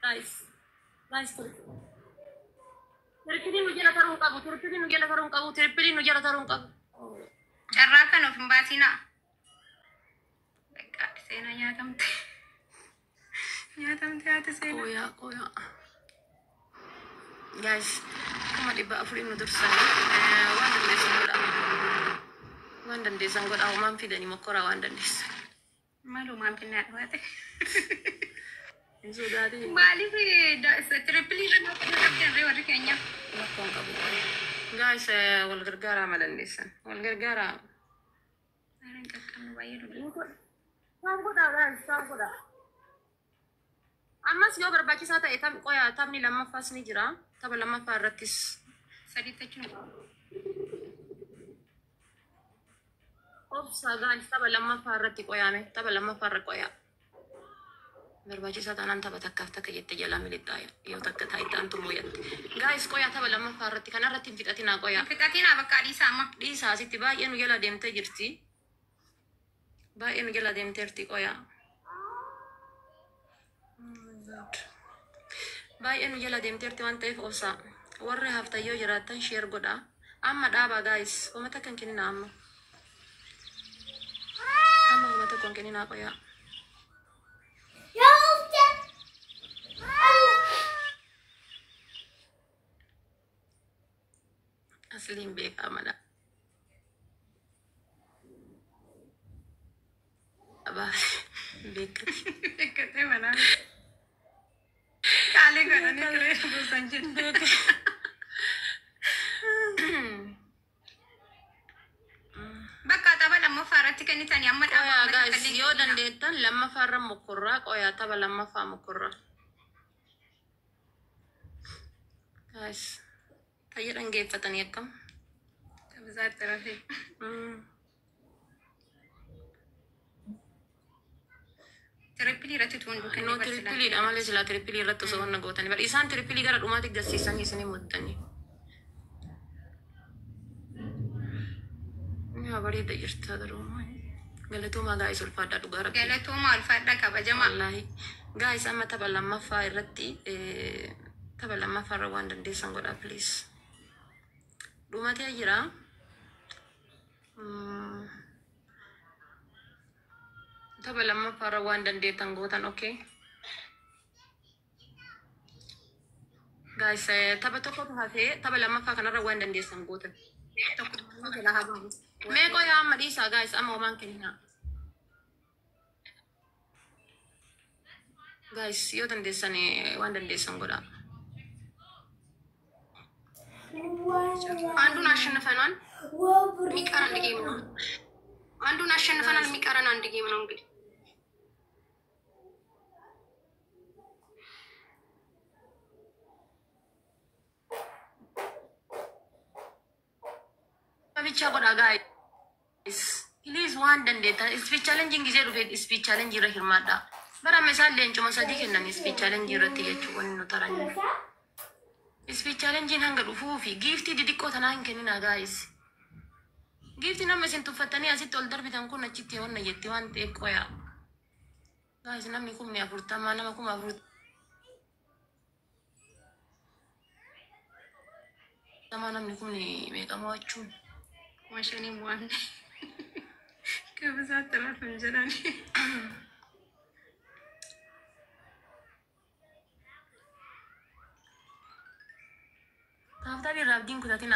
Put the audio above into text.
guys. Guys, Terpilih nu jala tarung kabu, terpilih nu jala tarung kabu, terpilih nu jala tarung kabu. Carrakan of Mbasina. Sena nyatamte. Nyatamte ate sena. Koya. Guys, kama di ba afrin nu dursan. Wandan desan god aku mampi dan imokora wandan desan. Malu mampi nak wate. Sudah di. Bali fi da terpilih kan aku nak rewa kenya. Lakon kabu. Guys, wal gargara madan desan. Wal gargara. Aran kakkan bayi dulu. Sanggup dah. Amas yo berbagi sata etam koya tabni lama fas ni jira, tab lama faratis. Sarita cuma. Opsa guys, tab lama farati koya me, tab lama farat koya. Berbagi sata nan tab takaf tak jette jala militaya. Yo takka taitan tu moyat. Guys, koya tab lama farati kana ratin fitatina koya. Fitatina bakka di sama. Di sa siti ba yenu jala demte jirti. Ba yenu jala demte irti koya. Baay'een jala deemteerti waan ta'eef obsa warri haftayyoo jiraatan sheer godha amma dhaaba guys uummata kan kennina amma uummata kan kennina qoya asliin beekaa mala abaa Beekate mana. Kali kana ni kare sanjin. Bakka taba lamma farati kan itani amma qoya guys yoo dandeettan lamma farra mukurraa qoya taba lamma faa mukurraa guys tayya dhangeeffatanii akkam Tabzaat tarafi. Terpilih ratu tuan bukan no terpilih amalee sila terpilih ratu sohon nagootani bar isaan terpilih gara dhumaati garsiisanii isanii muddanii yaa bareeda jirta garuu galatooma guys ulfaadhaa dhugaa rabbi Galatuma ulfaadha kabajama. wallahi guys amma tapha lammaffaa irratti tapha lammaffaa irra waan dandeessan godha please dhumatee jira tapha lammaffaa irra waan dandeettan gootan okay guys tapha tokkotu hafee tapha lammaffaa kanarra waan dandeessan gootan mee qoyaa amma dhiisaa guys amma homaan kennaa guys yoo dandeessan waan dandeessan godha አንዱን አሸንፈናል የሚቀረን አንድ ጌም ነው። አንዱን አሸንፈናል የሚቀረን አንድ ጌም ነው እንግዲህ ብቻ godha guys please waan dandeettan speech challenging gisee dhufe speech challenge irra hirmaadha barame isaan leencuma sadii kennan speech challenge irratti jechuu wanni nu taranii speech challenge hanga dhufuu fi giiftii didiqqoo tanaa hin kennina guys giiftii nama isin tuffattanii asitti ol darbitan kun achitti honna jetti waan ta'eef qoya guys namni 40 nama 40 namni kun meeqamoo achuun ማሽኔ ዋን ከብዛት ተራፍ እንጀራኔ ታፍታ ቢራብዲን ኩታቲና